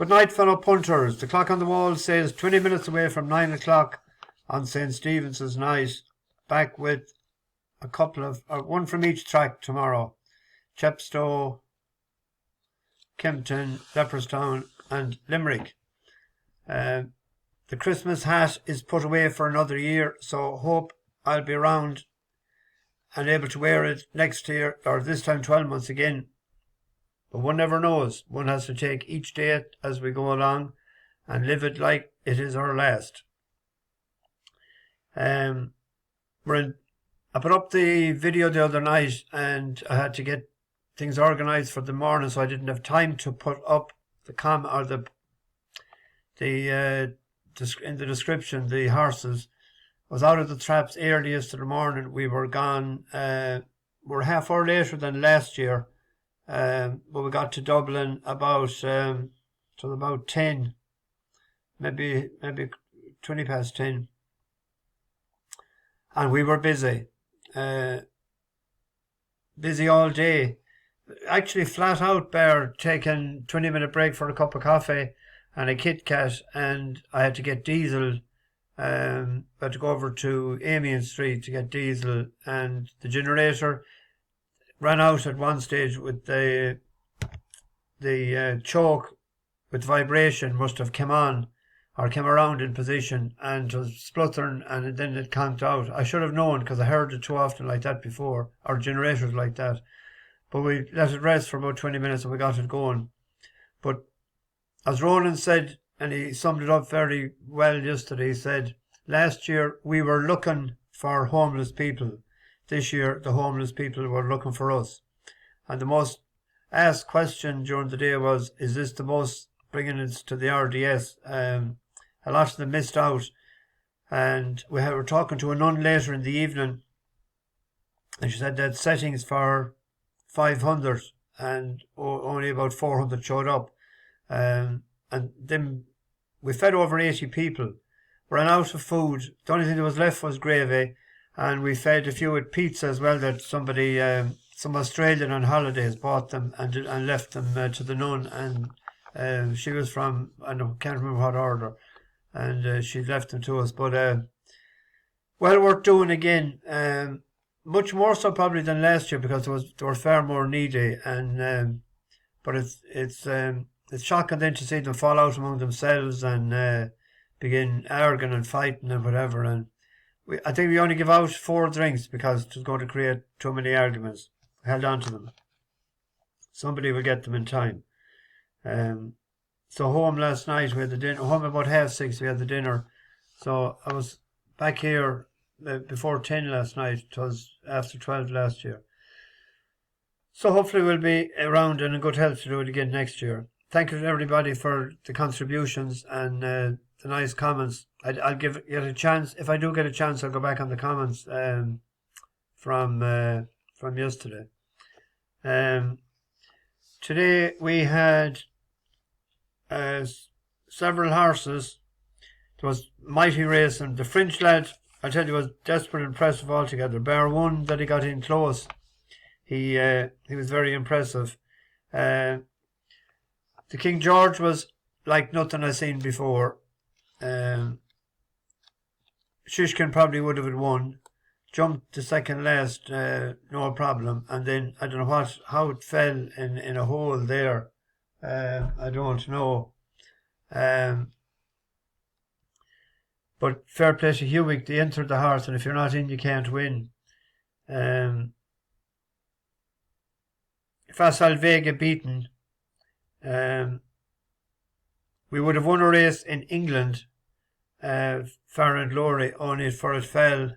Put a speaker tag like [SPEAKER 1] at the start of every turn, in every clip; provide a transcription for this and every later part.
[SPEAKER 1] Good night, fellow punters. The clock on the wall says 20 minutes away from 9 o'clock on St. Stephen's night. Back with a couple of, one from each track tomorrow. Chepstow, Kempton, Leopardstown and Limerick. The Christmas hat is put away for another year, so hope I'll be around and able to wear it next year, or this time 12 months again. But one never knows. One has to take each day as we go along and live it like it is our last. I put up the video the other night and I had to get things organised for the morning, so I didn't have time to put up the in the description, the horses. I was out of the traps early yesterday morning. We were gone, we're half hour later than last year. But we got to Dublin about 10, maybe 20 past 10, and we were busy all day. Actually, flat out, bar taking 20-minute break for a cup of coffee and a Kit Kat, and I had to get diesel. I had to go over to Amin Street to get diesel, and the generator ran out at one stage with the choke with vibration must have come on or came around in position and was spluttering, and then it conked out. I should have known because I heard it too often like that before, or generators like that. But we let it rest for about 20 minutes and we got it going. But as Ronan said, and he summed it up very well yesterday, he said, last year we were looking for homeless people. This year, the homeless people were looking for us. And the most asked question during the day was, is this the bus bringing us to the RDS? A lot of them missed out. And we were talking to a nun later in the evening, and she said they had settings for 500, and only about 400 showed up. And then we fed over 80 people. Ran out of food. The only thing that was left was gravy. And we fed a few with pizza as well that somebody, some Australian on holidays bought them and left them to the nun. And she was from, I can't remember what order, and she left them to us. But well worth doing again. Much more so probably than last year because there were far more needy. And but it's shocking then to see them fall out among themselves and begin arguing and fighting and whatever. And I think we only give out 4 drinks because it was going to create too many arguments. I held on to them. Somebody will get them in time. So home last night, we had the dinner. Home about 6:30, we had the dinner. So I was back here before 10 last night. It was after 12 last year. So hopefully we'll be around and in good health to do it again next year. Thank you to everybody for the contributions and the nice comments. I'll get a chance. If I do get a chance, I'll go back on the comments from yesterday. Today we had several horses. There was mighty racing. The French lad, I tell you, was desperate and impressive altogether. Bar one that he got in close. He was very impressive. The King George was like nothing I've seen before. Shishkin probably would have won. Jumped to second last, no problem. And then I don't know how it fell in a hole there. I don't know. But fair play to Hewitt. They entered the horse, and if you're not in, you can't win. Facile Vega beaten. We would have won a race in England, Far and Glory, only for it fell.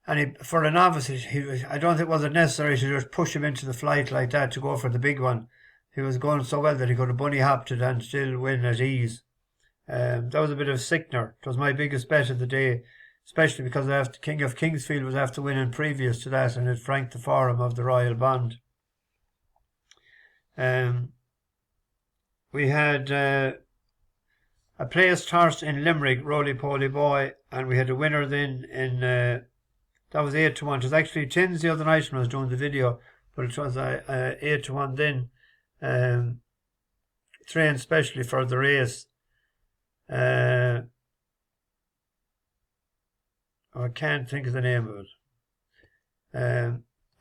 [SPEAKER 1] And for a novice, I don't think it was necessary to just push him into the flight like that to go for the big one. He was going so well that he could have bunny hopped it and still win at ease. That was a bit of a sickener. It was my biggest bet of the day, especially because King of Kingsfield was after winning previous to that, and it franked the forum of the Royal Bond. We had a placed horse in Limerick, Roly Poly Boy, and we had a winner then in that was 8-1. It was actually 10s the other night when I was doing the video, but it was 8-1 then. trained specially for the race. I can't think of the name of it.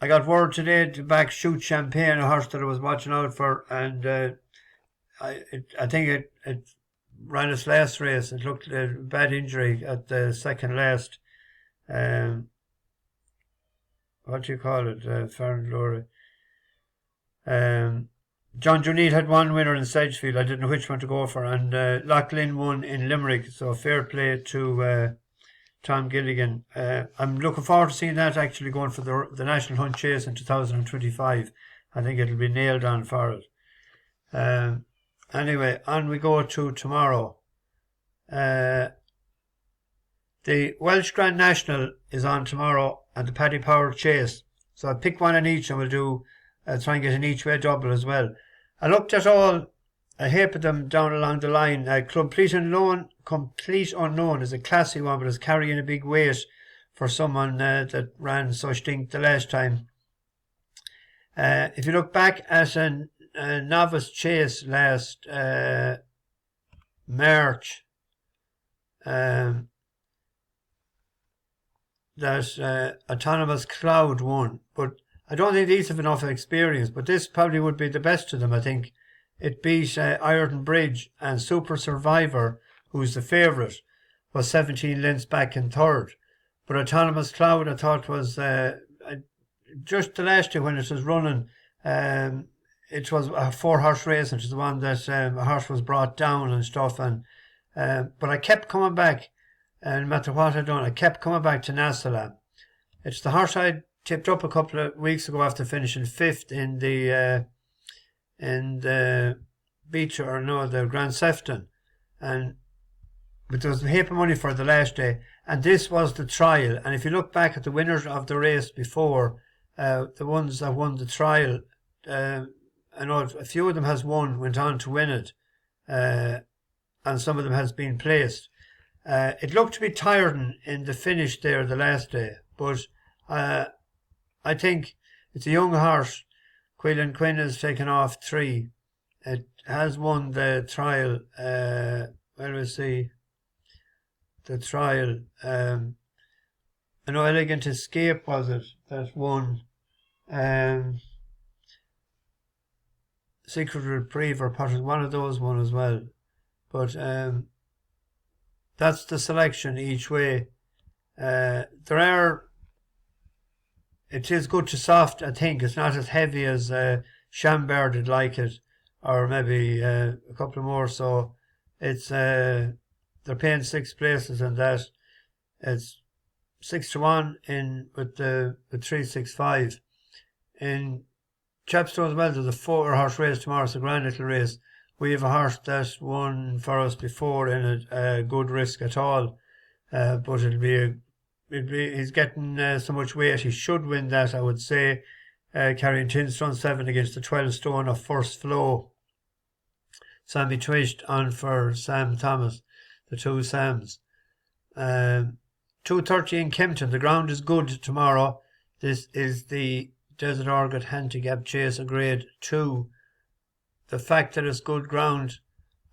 [SPEAKER 1] I got word today to back Shoot Champagne, a horse that I was watching out for, and I think it ran its last race. It looked a bad injury at the second last. What do you call it? Farron Glory. John Juneel had one winner in Sedgefield. I didn't know which one to go for, and Lachlan won in Limerick. So fair play to Tom Gilligan. I'm looking forward to seeing that actually going for the National Hunt Chase in 2025. I think it'll be nailed on for it. Anyway, on we go to tomorrow. The Welsh Grand National is on tomorrow, and the Paddy Power Chase. So I'll pick one in each, and we'll do try and get an each way double as well. I looked at all a heap of them down along the line. Complete Unknown is a classy one, but it's carrying a big weight for someone that ran so stink the last time. If you look back at a novice chase last March, that Autonomous Cloud won, but I don't think these have enough experience, but this probably would be the best of them, I think. It beat Iron Bridge, and Super Survivor, who's the favourite, was 17 lengths back in third. But Autonomous Cloud, I thought, was just the last year when it was running, it was a 4-horse race, which is the one that a horse was brought down and stuff. And but I kept coming back, and no matter what I'd done, I kept coming back to Nassalam. It's the horse I tipped up a couple of weeks ago after finishing 5th in the the Grand Sefton, but there was a heap of money for the last day, and this was the trial. And if you look back at the winners of the race before, the ones that won the trial, I know a few of them went on to win it, and some of them has been placed. It looked to be tiring in the finish there the last day, but I think it's a young horse. Quillen Quinn has taken off 3. It has won the trial. We'll see. The trial. I know Elegant Escape was it that won. Secret Reprieve or Potters, one of those won as well. But that's the selection each way. It is good to soft, I think. It's not as heavy as Chambert did like it, or maybe a couple more. So it's they're paying 6 places, and that it's 6-1 in with 365 in Chepstow as well. There's a 4-horse race tomorrow. It's a grand little race. We have a horse that won for us before in a good risk at all, but he's getting so much weight. He should win that, I would say, carrying 10 stone 7 against the 12 stone of First Flow. Sammy Twist on for Sam Thomas, the 2 Sams. 2:30 in Kempton. The ground is good tomorrow. This is the Desert Orchid Handicap Chase, a grade 2. The fact that it's good ground,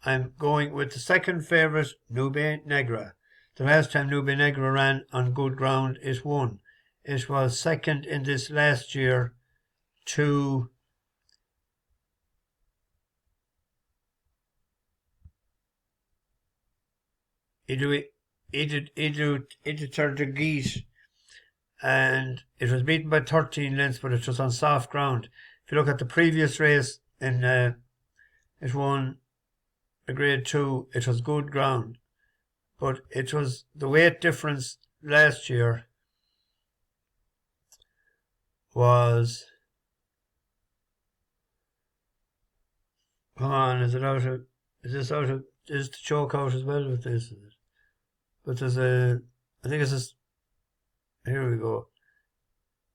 [SPEAKER 1] I'm going with the second favourite, Nube Negra. The last time Nube Negra ran on good ground, it won. It was second in this last year to the Geese, and it was beaten by 13 lengths, but it was on soft ground. If you look at the previous race, it won a grade 2. It was good ground, but it was the weight difference last year was, come on, is the choke out as well with this? But there's here we go.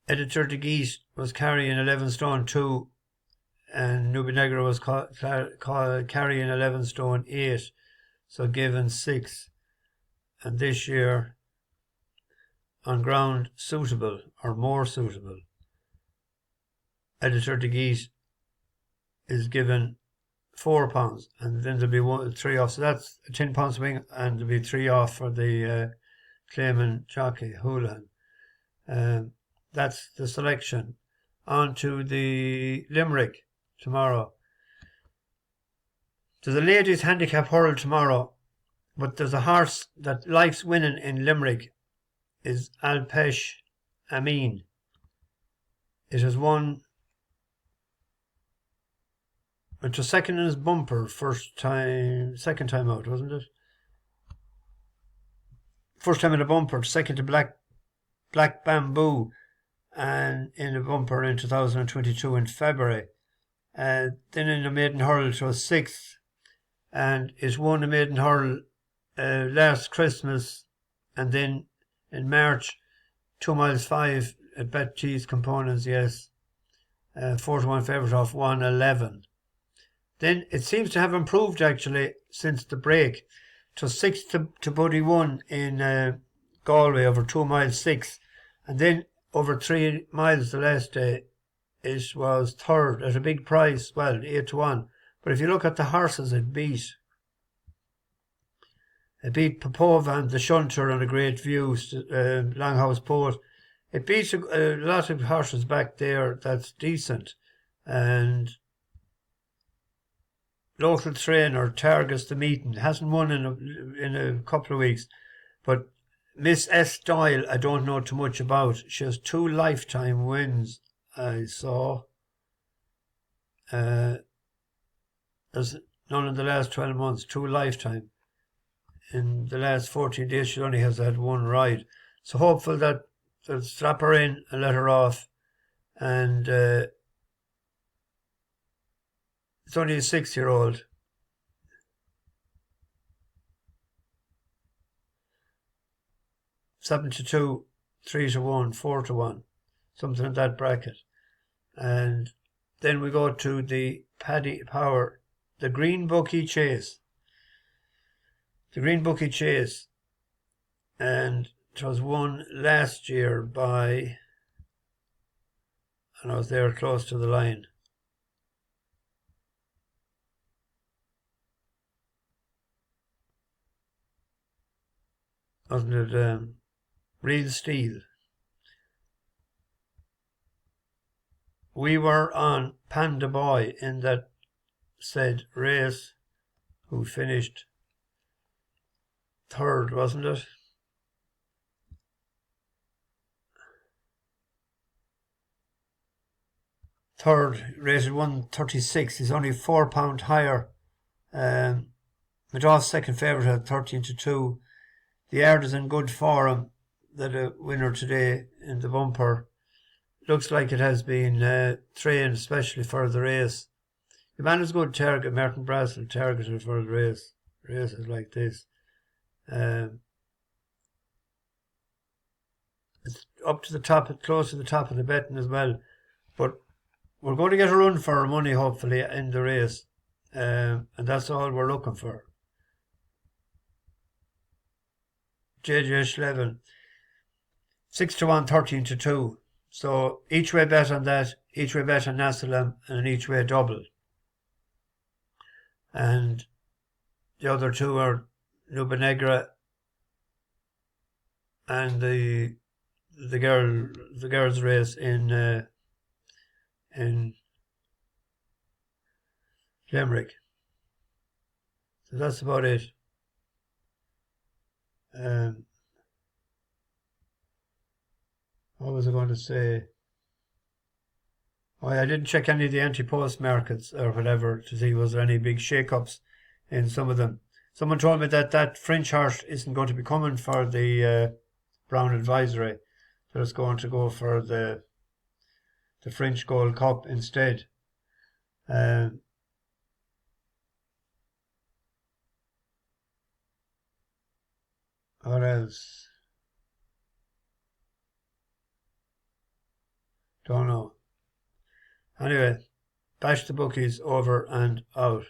[SPEAKER 1] Editor de Geese was carrying 11 stone 2, and Nube Negra was carrying 11 stone 8, so given 6. And this year, on ground suitable or more suitable, Editor de Geese is given £4, and then there'll be 3 off. So that's a £10 swing, and there'll be 3 off for the claiming jockey Houlihan. That's the selection. On to the Limerick tomorrow. There's a ladies' handicap hurl tomorrow, but there's a horse that likes winning in Limerick. Is Aplesh Amin. It has won. It was second in his bumper second time out, wasn't it? First time in a bumper, second to Black Bamboo, and in a bumper in 2022 in February. Then in the maiden hurl it was sixth, and it won the maiden hurl last Christmas, and then in March 2 miles 5 at Bet Components, yes, 4-1 favourite off 111. Then it seems to have improved actually since the break. It was 6th to Buddy 1 in Galway over 2 miles 6, and then over 3 miles the last day it was third at a big price, well 8-1. But if you look at the horses it beat Popova and the Shunter on a Great View, Longhouse Poet. It beats a lot of horses back there that's decent, and local trainer Targus the Meeting hasn't won in a couple of weeks, but Miss S. Doyle I don't know too much about. She has 2 lifetime wins, I saw. There's none in the last 12 months, 2 lifetime. In the last 14 days she only has had 1 ride, so hopeful that they'll strap her in and let her off. And it's only a 6-year-old. $7-2, 3-1, 4-1, something in that bracket. And then we go to the Paddy Power, the Green Bookie Chase. The Green Bookie Chase, and it was won last year by, and I was there close to the line. Wasn't it Real Steel? We were on Panda Boy in that said race, who finished third, wasn't it? Third, rated 136. He's only £4 higher. Madras second favourite at 13-2. The yard is in good form. That a winner today in the bumper. Looks like it has been trained especially for the race. The man is good target. Martin Brassel targeted for the race. Races like this. It's up to the top, close to the top of the betting as well. But we're going to get a run for our money, hopefully, in the race. And that's all we're looking for. JJ Schleven. 6-1, 13-2. So each way bet on that, each way bet on Nassalam, and an each way double. And the other 2 are Nube Negra and the girls race in Limerick. So that's about it. What was I going to say? Oh, I didn't check any of the anti-post markets or whatever to see was there any big shake-ups in some of them. Someone told me that French horse isn't going to be coming for the Brown Advisory. So it's going to go for the French Gold Cup instead. What else? Don't know. Anyway, bash the bookies, over and out.